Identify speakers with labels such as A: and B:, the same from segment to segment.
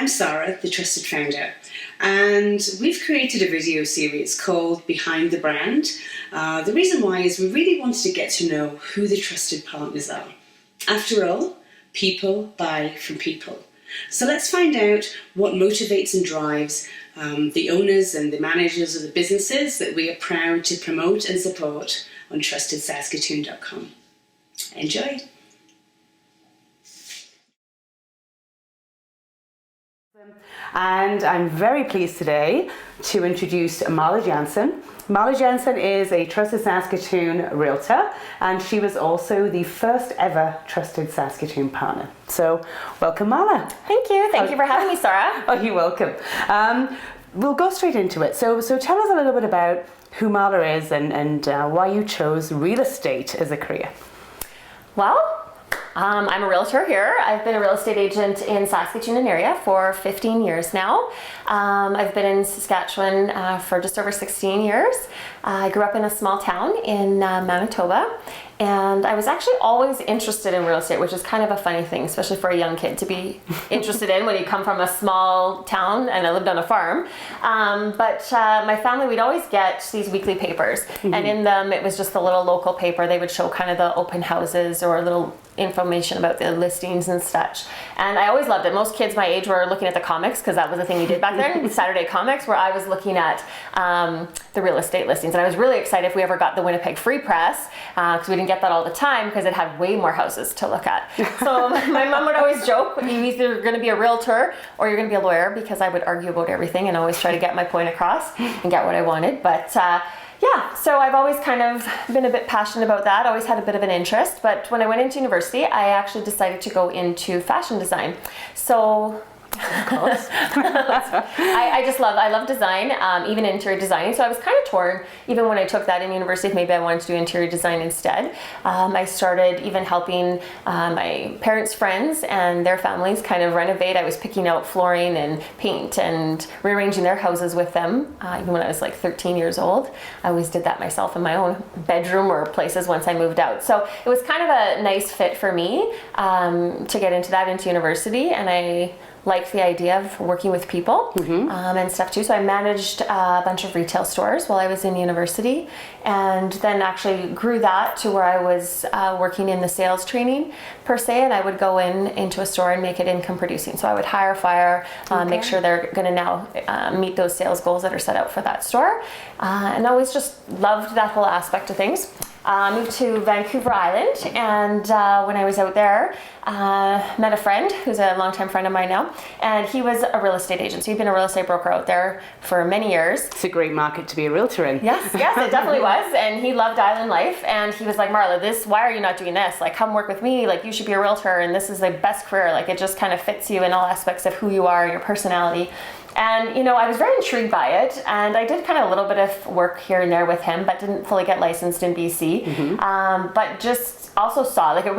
A: Sarah, the Trusted Founder, and we've created a video series called Behind the Brand. The reason why is we really wanted to get to know who the trusted partners are. After all, people buy from people. So let's find out what motivates and drives the owners and the managers of the businesses that we are proud to promote and support on Trustedsaskatoon.com. Enjoy! And I'm very pleased today to introduce Marla Janzen. Marla Janzen is a Trusted Saskatoon Realtor, and she was also the first ever Trusted Saskatoon partner. So welcome, Marla.
B: Thank you. Thank you for having me, Sarah.
A: Oh, you're welcome. We'll go straight into it. So tell us a little bit about who Marla is and why you chose real estate as a career.
B: Well, I'm a realtor here. I've been a real estate agent in Saskatoon and area for 15 years now. I've been in Saskatchewan for just over 16 years. I grew up in a small town in Manitoba, and I was actually always interested in real estate, which is kind of a funny thing, especially for a young kid to be interested in when you come from a small town, and I lived on a farm. But my family, we'd always get these weekly papers, and in them it was just a little local paper. They would show kind of the open houses or a little information about the listings and such. And I always loved it. Most kids my age were looking at the comics because that was the thing you did back then, Saturday comics, where I was looking at the real estate listings. And I was really excited if we ever got the Winnipeg Free Press, because we didn't get that all the time because it had way more houses to look at. So my mom would always joke, you're either going to be a realtor or you're going to be a lawyer, because I would argue about everything and always try to get my point across and get what I wanted. But yeah, so I've always kind of been a bit passionate about that, always had a bit of an interest. But when I went into university, I actually decided to go into fashion design. So close. I love design, even interior designing. So I was kind of torn, even when I took that in university, if maybe I wanted to do interior design instead. I started even helping my parents' friends and their families kind of renovate. I was picking out flooring and paint and rearranging their houses with them, even when I was like 13 years old. I always did that myself in my own bedroom or places once I moved out. So it was kind of a nice fit for me to get into that, into university, and I liked the idea of working with people and stuff too. So I managed a bunch of retail stores while I was in university, and then actually grew that to where I was working in the sales training per se, and I would go into a store and make it income producing. So I would hire, fire, make sure they're going to now meet those sales goals that are set out for that store, and I always just loved that whole aspect of things. Moved to Vancouver Island, and when I was out there, met a friend who's a longtime friend of mine now, and he was a real estate agent. So he'd been a real estate broker out there for many years.
A: It's a great market to be a realtor in.
B: Yes, it definitely was. And he loved island life, and he was like, Marla, why are you not doing this? Like, come work with me. Like, you should be a realtor, and this is the best career. Like, it just kind of fits you in all aspects of who you are and your personality. And, you know, I was very intrigued by it, and I did kind of a little bit of work here and there with him, but didn't fully get licensed in BC. But just also saw, like, I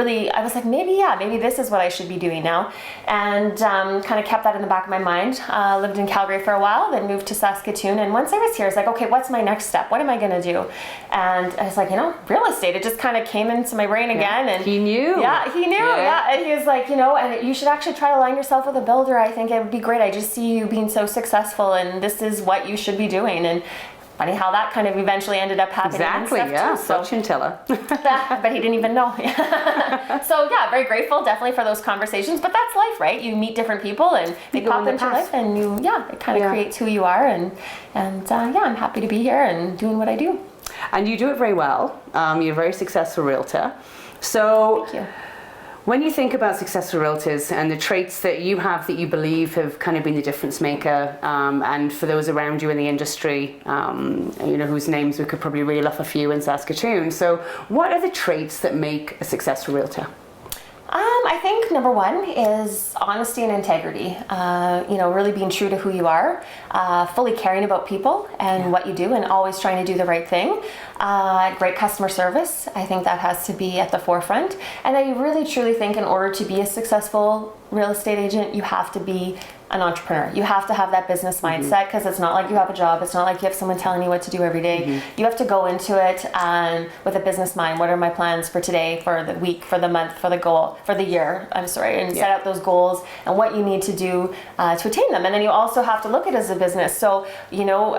B: was like, maybe this is what I should be doing now. And kind of kept that in the back of my mind. Lived in Calgary for a while, then moved to Saskatoon. And once I was here, I was like, okay, what's my next step? What am I going to do? And I was like, real estate. It just kind of came into my brain again. And
A: he knew.
B: Yeah, he knew. Yeah. And he was like, and you should actually try to align yourself with a builder. I think it would be great. I just see you being so successul, and this is what you should be doing. And funny how that kind of eventually ended up happening.
A: Exactly,
B: and
A: yeah.
B: Too, so.
A: Fortune teller.
B: But he didn't even know. So yeah, very grateful definitely for those conversations. But that's life, right? You meet different people, and they pop into your life, and it kind of creates who you are. And I'm happy to be here and doing what I do.
A: And you do it very well. You're a very successful realtor. So.
B: Thank you.
A: When you think about successful realtors and the traits that you have that you believe have kind of been the difference maker, and for those around you in the industry, whose names we could probably reel off a few in Saskatoon. So what are the traits that make a successful realtor?
B: I think number one is honesty and integrity. Really being true to who you are, fully caring about people and what you do, and always trying to do the right thing. Great customer service. I think that has to be at the forefront. And I really truly think in order to be a successful real estate agent, you have to be an entrepreneur. You have to have that business mindset, because it's not like you have a job. It's not like you have someone telling you what to do every day. You have to go into it with a business mind. What are my plans for today, for the week, for the month, for the goal, for the year? And set out those goals and what you need to do to attain them. And then you also have to look at it as a business. So,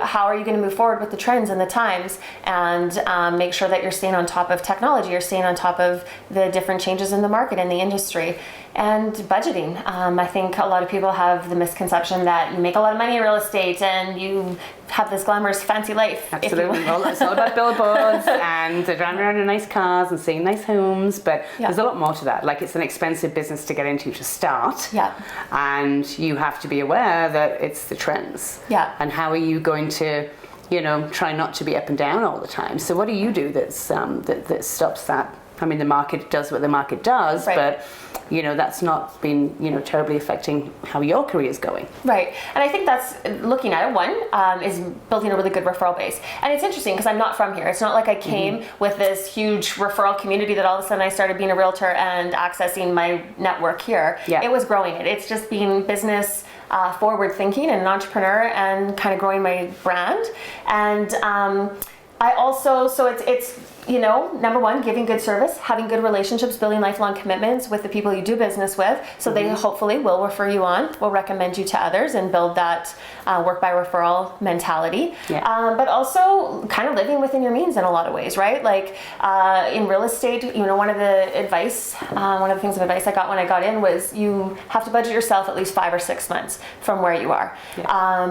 B: how are you going to move forward with the trends and the times, and make sure that you're staying on top of technology, you're staying on top of the different changes in the market and the industry. And budgeting. I think a lot of people have the misconception that you make a lot of money in real estate and you have this glamorous fancy life.
C: Absolutely. It's all about billboards and driving around in nice cars and seeing nice homes, but there's a lot more to that. Like, it's an expensive business to get into to start. And you have to be aware that it's the trends. And how are you going to, try not to be up and down all the time? So what do you do that's that stops that? I mean, the market does what the market does, but that's not been terribly affecting how your career is going. Right.
B: And I think that's looking at it. One is building a really good referral base. And it's interesting because I'm not from here. It's not like I came with this huge referral community that all of a sudden I started being a realtor and accessing my network here. It was growing it. It's just being business forward thinking and an entrepreneur and kind of growing my brand. And I also, so it's number one, giving good service, having good relationships, building lifelong commitments with the people you do business with, so they hopefully will refer you on, will recommend you to others, and build that work by referral mentality. But also kind of living within your means in a lot of ways, right? Like in real estate, one of the things of advice I got when I got in was you have to budget yourself at least 5 or 6 months from where you are.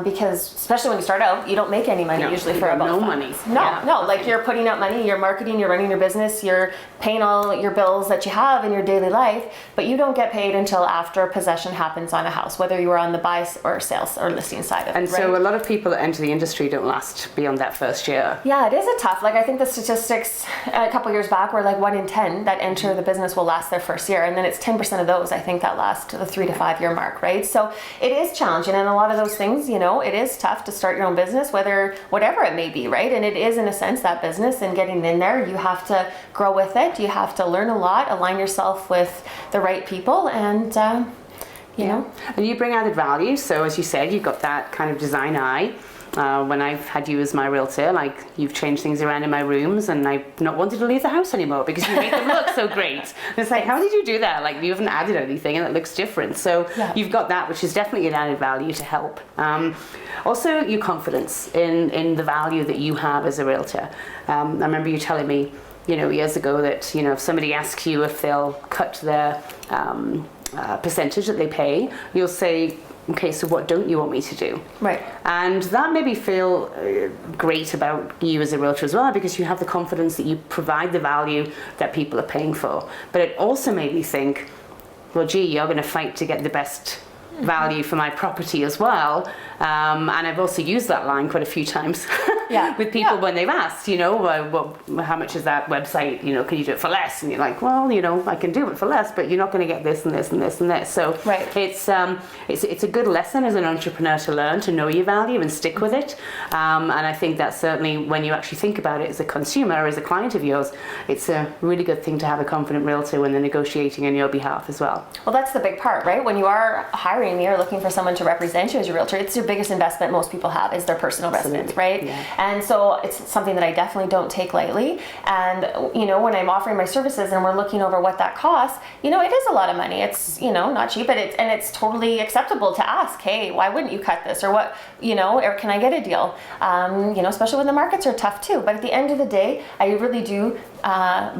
B: Because especially when you start out, you don't make any money usually for about
C: no money.
B: No, like you're putting out money, you're marketing, you're running your business, you're paying all your bills that you have in your daily life, but you don't get paid until after possession happens on a house, whether you are on the buy or sales or listing side of it.
C: And so a lot of people that enter the industry don't last beyond that first year.
B: Yeah, it is a tough, I think the statistics a couple years back were 1 in 10 that enter the business will last their first year, and then it's 10% of those, I think, that last the 3 to 5 year mark, right? So it is challenging, and a lot of those things, it is tough to start your own business, whatever it may be, right? And it is, in a sense, that business, and getting in there, you have to grow with it, you have to learn a lot, align yourself with the right people, and you know.
C: And you bring added value, so as you said, you've got that kind of design eye. When I've had you as my realtor, you've changed things around in my rooms, and I've not wanted to leave the house anymore because you make them look so great. And it's how did you do that? You haven't added anything and it looks different. So you've got that, which is definitely an added value to help. Also, your confidence in the value that you have as a realtor. I remember you telling me, years ago that, if somebody asks you if they'll cut their percentage that they pay, you'll say, okay, so what don't you want me to do?
B: Right.
C: And that made me feel great about you as a realtor as well, because you have the confidence that you provide the value that people are paying for. But it also made me think, well, gee, you're going to fight to get the best value for my property as well. And I've also used that line quite a few times with people when they've asked, how much is that website, can you do it for less? And you're like, well, I can do it for less, but you're not going to get this and this and this and this. So it's a good lesson as an entrepreneur to learn, to know your value and stick with it. And I think that certainly when you actually think about it as a consumer, as a client of yours, it's a really good thing to have a confident realtor when they're negotiating on your behalf as well.
B: Well, that's the big part, right? When you are hiring me or looking for someone to represent you as your realtor, it's your biggest investment most people have is their personal residence, right? Yeah. And so it's something that I definitely don't take lightly. And when I'm offering my services and we're looking over what that costs, it is a lot of money. It's not cheap, but it's totally acceptable to ask, hey, why wouldn't you cut this, or what, or can I get a deal? Especially when the markets are tough too. But at the end of the day, I really do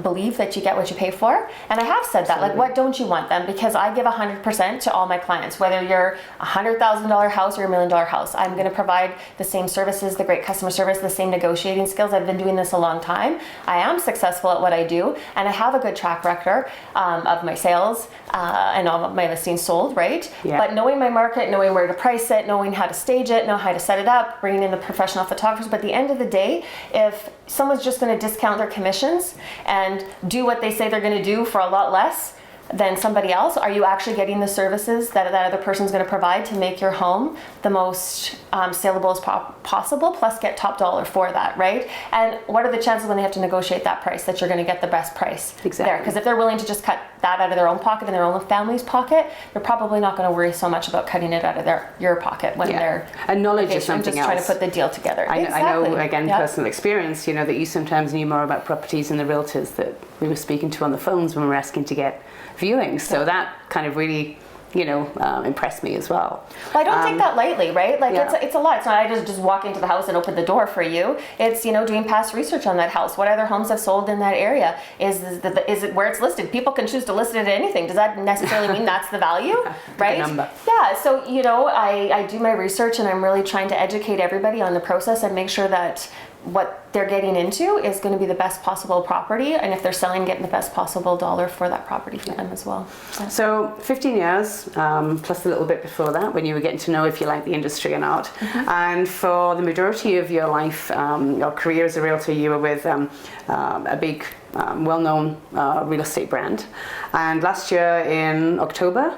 B: believe that you get what you pay for. And I have said that, what don't you want them? Because I give 100% to all my clients, whether you're a $100,000 house or $1 million house. I'm going to provide the same services, the great customer service, the same negotiating skills. I've been doing this a long time. I am successful at what I do, and I have a good track record of my sales and all of my listings sold, right? Yeah. But knowing my market, knowing where to price it, knowing how to stage it, know how to set it up, bringing in the professional photographers. But at the end of the day, if someone's just going to discount their commissions and do what they say they're going to do for a lot less than somebody else, are you actually getting the services that other person's going to provide to make your home the most saleable as possible, plus get top dollar for that, right? And what are the chances when they have to negotiate that price that you're going to get the best price there? Because if they're willing to just cut that out of their own pocket and their own family's pocket, they're probably not going to worry so much about cutting it out of your pocket when they're
C: and knowledge is something
B: just
C: else.
B: Trying to put the deal together.
C: I know again,
B: Yep.
C: personal experience, you know, that you sometimes knew more about properties than the realtors that we were speaking to on the phones when we were asking to get viewings. So that kind of really, you know, impressed me as well.
B: Well, I don't take that lightly, right? Like it's a lot. It's not I just walk into the house and open the door for you. It's, you know, doing past research on that house. What other homes have sold in that area? Is it where it's listed? People can choose to list it at anything. Does that necessarily mean that's the value, right?
C: Number.
B: Yeah. So, you know, I do my research and I'm really trying to educate everybody on the process and make sure that what they're getting into is going to be the best possible property, and if they're selling, getting the best possible dollar for that property for them as well.
C: So 15 years, plus a little bit before that, when you were getting to know if you like the industry or not. And for the majority of your life, your career as a realtor, you were with a big, well-known real estate brand. And last year in October,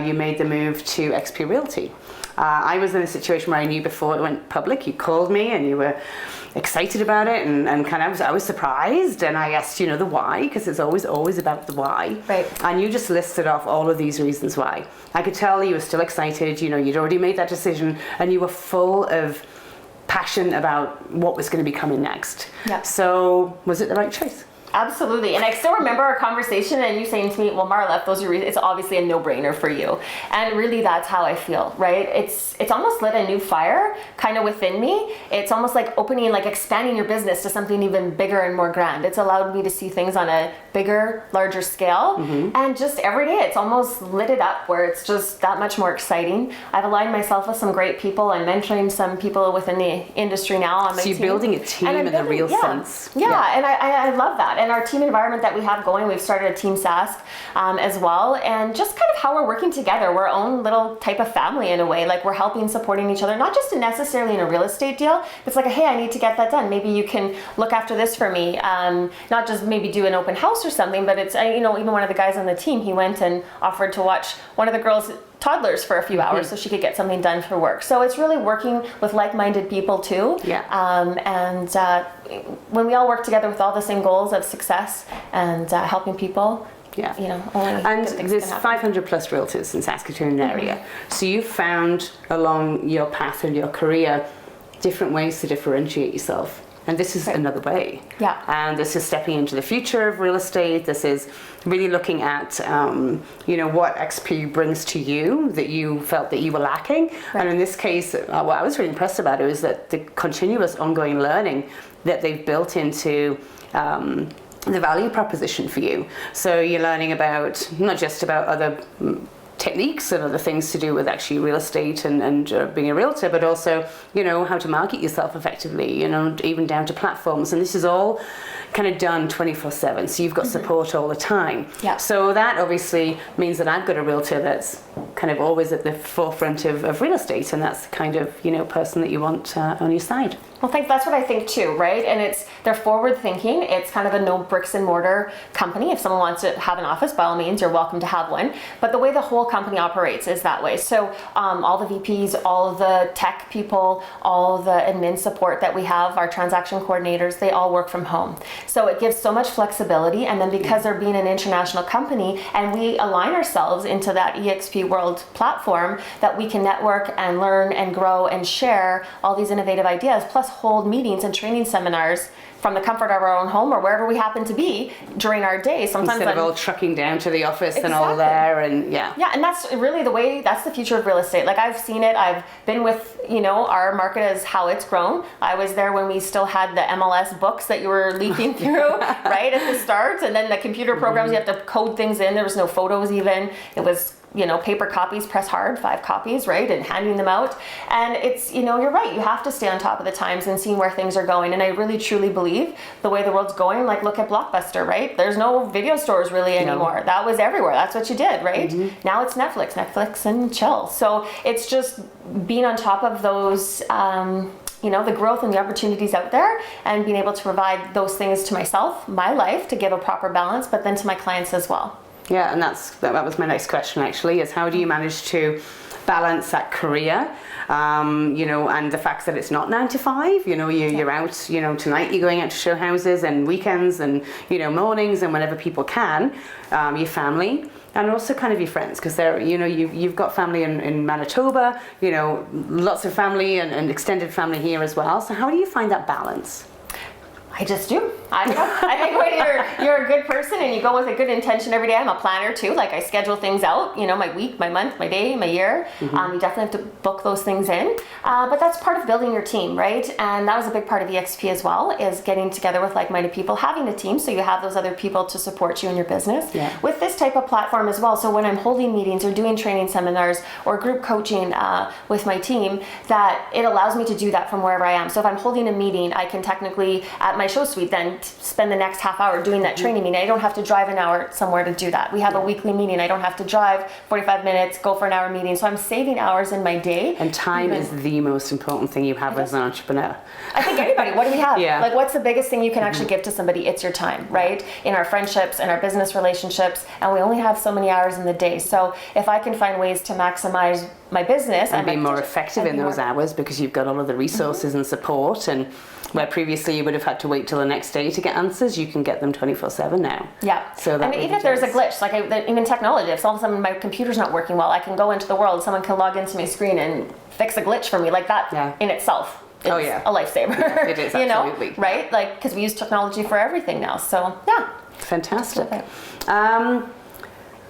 C: you made the move to XP Realty. I was in a situation where I knew before it went public. You called me and you were excited about it, and kind of I was surprised, and I asked, you know, the why, because it's always about the why.
B: Right.
C: And you just listed off all of these reasons why. I could tell you were still excited. You know, you'd already made that decision, and you were full of passion about what was going to be coming next.
B: Yeah.
C: So was it the right choice?
B: Absolutely. And I still remember our conversation and you saying to me, well, Marla, if those are reasons, it's obviously a no-brainer for you. And really that's how I feel, right? It's almost lit a new fire kind of within me. It's almost like opening, like expanding your business to something even bigger and more grand. It's allowed me to see things on a bigger, larger scale. And just every day it's almost lit it up where it's just that much more exciting. I've aligned myself with some great people. I'm mentoring some people within the industry now on my team.
C: So you're building a team in the real sense.
B: Yeah, and I love that. And our team environment that we have going, we've started a Team Sask as well, and just kind of how we're working together. We're our own little type of family in a way. Like we're helping, supporting each other, not just necessarily in a real estate deal. It's like, hey, I need to get that done. Maybe you can look after this for me. Not just maybe do an open house or something, but it's, you know, even one of the guys on the team, he went and offered to watch one of the girls' toddlers for a few hours so she could get something done for work. So it's really working with like-minded people too. When we all work together with all the same goals of success and helping people, you know,
C: and there's 500 plus realtors in Saskatoon area. So you found along your path and your career different ways to differentiate yourself. And this is another way. And this is stepping into the future of real estate. This is really looking at, you know, what XP brings to you that you felt that you were lacking. And in this case, what I was really impressed about it was that the continuous ongoing learning that they've built into the value proposition for you. So you're learning about, not just about other techniques and other things to do with actually real estate and being a realtor, but also, you know, how to market yourself effectively, you know, even down to platforms. And this is all kind of done 24/7, so you've got support all the time. So that obviously means that I've got a realtor that's kind of always at the forefront of real estate, and that's the kind of, you know, person that you want on your side.
B: Well, that's what I think too, right? And they're forward thinking. It's kind of a no bricks and mortar company. If someone wants to have an office, by all means, you're welcome to have one. But the way the whole company operates is that way. So all the VPs, all of the tech people, all the admin support that we have, our transaction coordinators, they all work from home. So it gives so much flexibility. And then because they're being an international company and we align ourselves into that EXP World platform, that we can network and learn and grow and share all these innovative ideas, plus hold meetings and training seminars from the comfort of our own home or wherever we happen to be during our day. Sometimes
C: instead of all trucking down to the office and all there, and
B: and that's really that's the future of real estate. Like I've seen it. I've been with, you know, our market as how it's grown. I was there when we still had the MLS books that you were leafing through right at the start, and then the computer programs you have to code things in. There was no photos even. It was, you know, paper copies, press hard, 5 copies, right, and handing them out. And it's, you know, you're right, you have to stay on top of the times and seeing where things are going. And I really truly believe the way the world's going, like look at Blockbuster, right? There's no video stores really anymore. That was everywhere. That's what you did, right? Now it's Netflix and chill. So it's just being on top of those, you know, the growth and the opportunities out there, and being able to provide those things to myself, my life, to give a proper balance, but then to my clients as well.
C: Yeah, and that was my next question actually, is how do you manage to balance that career, you know, and the fact that it's not 9 to 5, you know, you're out, you know, tonight you're going out to show houses and weekends and, you know, mornings and whenever people can, your family. And also kind of your friends, because they're, you know, you've got family in Manitoba, you know, lots of family and extended family here as well. So how do you find that balance?
B: I just do. I don't know. I think when you're a good person and you go with a good intention every day. I'm a planner too. Like I schedule things out, you know, my week, my month, my day, my year. You definitely have to book those things in. But that's part of building your team, right? And that was a big part of EXP as well, is getting together with like-minded people, having a team so you have those other people to support you in your business.
C: Yeah.
B: With this type of platform as well. So when I'm holding meetings or doing training seminars or group coaching with my team, that it allows me to do that from wherever I am. So if I'm holding a meeting, I can technically, at my show suite, then spend the next half hour doing that training meeting. I don't have to drive an hour somewhere to do that. We have a weekly meeting. I don't have to drive 45 minutes, go for an hour meeting. So I'm saving hours in my day.
C: And time is the most important thing you have as an entrepreneur.
B: I think anybody, what do we have?
C: Yeah.
B: Like what's the biggest thing you can actually give to somebody? It's your time, right? In our friendships and our business relationships, and we only have so many hours in the day. So if I can find ways to maximize my business
C: and be more effective in those hours, because you've got all of the resources and support, and where previously you would have had to wait till the next day to get answers, you can get them 24/7 now.
B: Yeah.
C: So that
B: even if there's a glitch, like even technology, if all of a sudden my computer's not working well, I can go into the world, someone can log into my screen and fix a glitch for me, like that in itself. It's a lifesaver.
C: It is,
B: you know,
C: absolutely.
B: right? Like, because we use technology for everything now. So yeah.
C: Fantastic.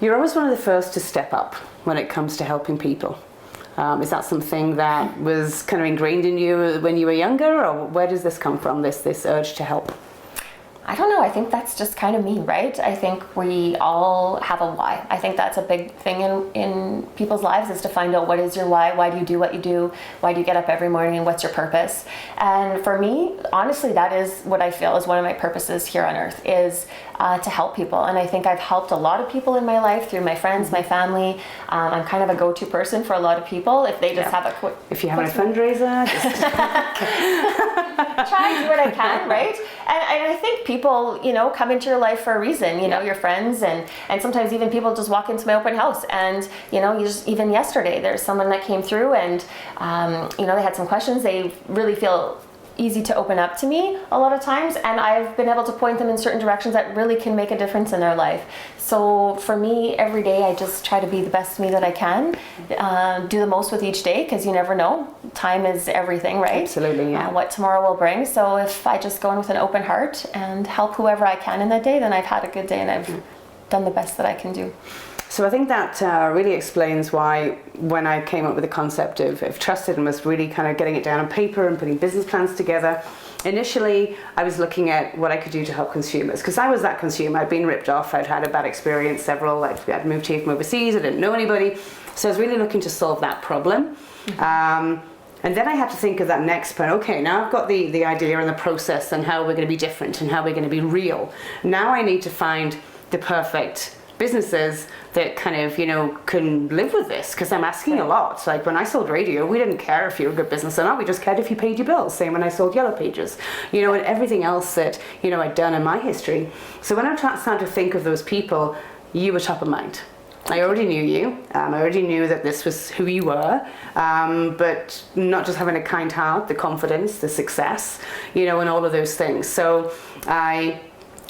C: You're always one of the first to step up when it comes to helping people. Is that something that was kind of ingrained in you when you were younger, or where does this come from, this urge to help?
B: I don't know. I think that's just kind of me, right? I think we all have a why. I think that's a big thing in people's lives, is to find out what is your why. Why do you do what you do? Why do you get up every morning, and what's your purpose? And for me, honestly, that is what I feel is one of my purposes here on earth, is to help people. And I think I've helped a lot of people in my life through my friends, my family. I'm kind of a go-to person for a lot of people. If they just have a quick...
C: If you have a fundraiser, just...
B: try and do what I can, right? And I think people, you know, come into your life for a reason, you know, your friends, and sometimes even people just walk into my open house, and, you know, even yesterday, there's someone that came through and, you know, they had some questions. They really feel easy to open up to me a lot of times, and I've been able to point them in certain directions that really can make a difference in their life. So for me, every day I just try to be the best me that I can, do the most with each day, because you never know. Time is everything, right?
C: Absolutely, yeah.
B: What tomorrow will bring. So if I just go in with an open heart and help whoever I can in that day, then I've had a good day and I've done the best that I can do.
C: So I think that really explains why, when I came up with the concept of Trusted and was really kind of getting it down on paper and putting business plans together, initially I was looking at what I could do to help consumers, because I was that consumer. I'd been ripped off, I'd had a bad experience, I'd moved here from overseas, I didn't know anybody, so I was really looking to solve that problem. And then I had to think of that next point. Okay, now I've got the idea and the process and how we're going to be different and how we're going to be real. Now I need to find the perfect businesses that kind of, you know, can live with this, because I'm asking a lot. Like when I sold radio, we didn't care if you were a good business or not, we just cared if you paid your bills. Same when I sold Yellow Pages, you know, and everything else that, you know, I'd done in my history. So when I started to think of those people, you were top of mind. I already knew you. I already knew that this was who you were, but not just having a kind heart, the confidence, the success, you know, and all of those things. So I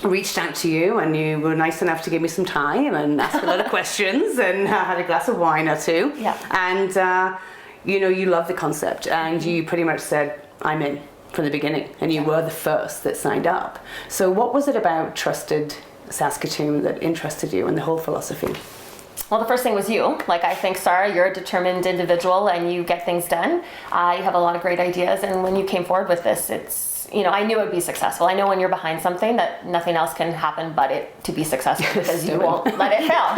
C: reached out to you, and you were nice enough to give me some time and ask a lot of questions, and had a glass of wine or two.
B: Yeah.
C: And you know, you love the concept, and you pretty much said, I'm in from the beginning, and you were the first that signed up. So what was it about Trusted Saskatoon that interested you, and the whole philosophy?
B: Well, the first thing was you. Like, I think, Sarah, you're a determined individual and you get things done. You have a lot of great ideas, and when you came forward with this, it's, you know, I knew it would be successful. I know when you're behind something that nothing else can happen but it to be successful, because you won't let it fail.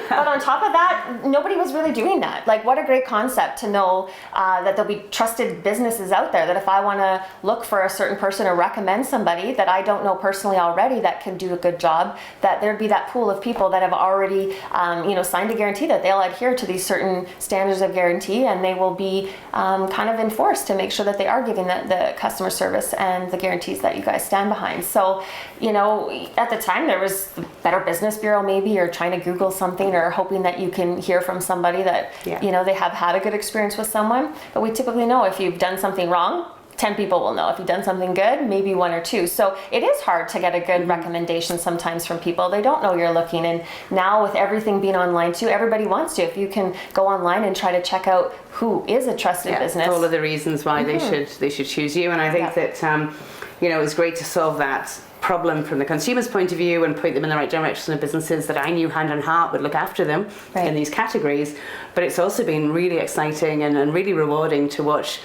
B: But on top of that, nobody was really doing that. Like, what a great concept to know that there'll be trusted businesses out there, that if I want to look for a certain person or recommend somebody that I don't know personally already that can do a good job, that there'd be that pool of people that have already signed a guarantee that they'll adhere to these certain standards of guarantee, and they will be kind of enforced to make sure that they are giving the customer service and the guarantees that you guys stand behind. So, at the time there was the Better Business Bureau maybe, or trying to Google something, or hoping that you can hear from somebody that, they have had a good experience with someone. But we typically know if you've done something wrong, 10 people will know. If you've done something good, maybe 1 or 2. So it is hard to get a good recommendation sometimes from people. They don't know you're looking. And now with everything being online too, everybody wants to. If you can go online and try to check out who is a trusted business.
C: All of the reasons why they should choose you. And I think that, it's great to solve that problem from the consumer's point of view and point them in the right direction of businesses that I knew hand on heart would look after them in these categories. But it's also been really exciting and really rewarding to watch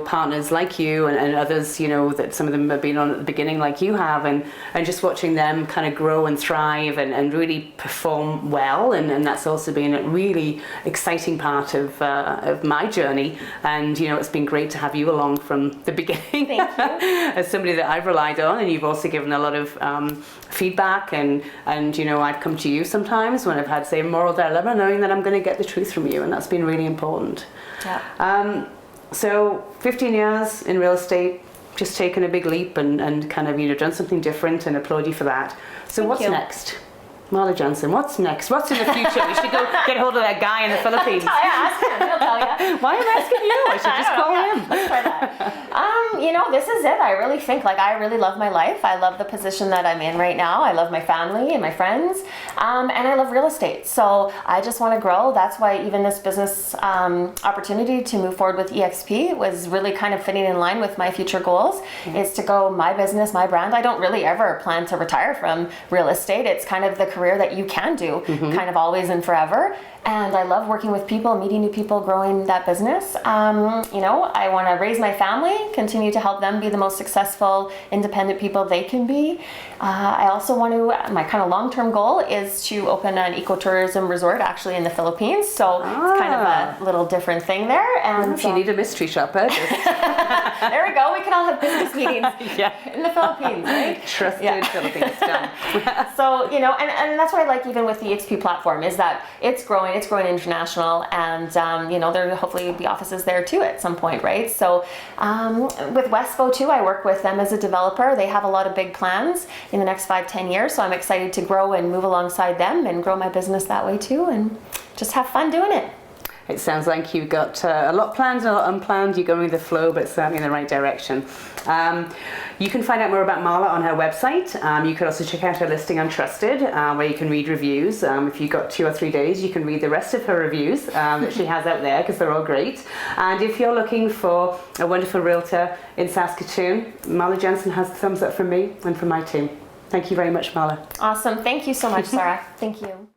C: partners like you and others, that some of them have been on at the beginning like you have, and just watching them kind of grow and thrive and really perform well. And that's also been a really exciting part of my journey. And, it's been great to have you along from the beginning.
B: Thank you.
C: As somebody that I've relied on, and you've also given a lot of feedback and I've come to you sometimes when I've had, say, a moral dilemma, knowing that I'm going to get the truth from you, and that's been really important.
B: Yeah.
C: So 15 years in real estate, just taken a big leap and kind of, done something different, and applaud you for that. So what's next? Marla Janzen, what's next? What's in the future? We should go get hold of that guy in the Philippines.
B: Ask him, he'll tell you.
C: Why am I asking you? I should just call him.
B: Let's try that. This is it. I really think, I really love my life. I love the position that I'm in right now. I love my family and my friends, and I love real estate. So I just want to grow. That's why even this business opportunity to move forward with EXP was really kind of fitting in line with my future goals, is to go my business, my brand. I don't really ever plan to retire from real estate. It's kind of the career that you can do kind of always and forever. And I love working with people, meeting new people, growing that business. I want to raise my family, continue to help them be the most successful, independent people they can be. I also want to, my kind of long-term goal is to open an ecotourism resort actually in the Philippines. So it's kind of a little different thing there. And
C: if you need a mystery shopper,
B: there we go. We can all have business meetings in the Philippines, right?
C: Trusted Philippines, done.
B: So, and that's what I like even with the EXP platform, is that it's growing international, and there will hopefully be offices there too at some point, right? So with Wespo too, I work with them as a developer. They have a lot of big plans in the next 5-10 years, so I'm excited to grow and move alongside them and grow my business that way too, and just have fun doing it.
C: It sounds like you've got a lot planned and a lot unplanned. You're going with the flow, but certainly in the right direction. You can find out more about Marla on her website. You can also check out her listing on Trusted, where you can read reviews. If you've got 2 or 3 days, you can read the rest of her reviews that she has out there, because they're all great. And if you're looking for a wonderful realtor in Saskatoon, Marla Janzen has the thumbs up from me and from my team. Thank you very much, Marla.
B: Awesome. Thank you so much, Sarah. Thank you.